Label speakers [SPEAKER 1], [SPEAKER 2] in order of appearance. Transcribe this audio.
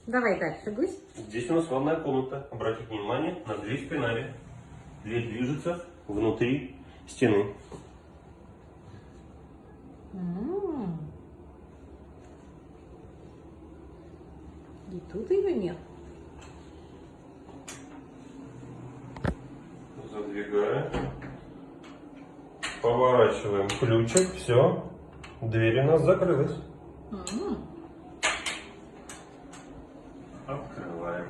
[SPEAKER 1] Давай дальше, гусь.
[SPEAKER 2] Здесь у нас ванная комната. Обратите внимание на дверь в пенале. Дверь движется внутри стены.
[SPEAKER 1] И тут ее нет.
[SPEAKER 2] Задвигаем. Поворачиваем ключик. Все. Дверь у нас закрылась. Открываем.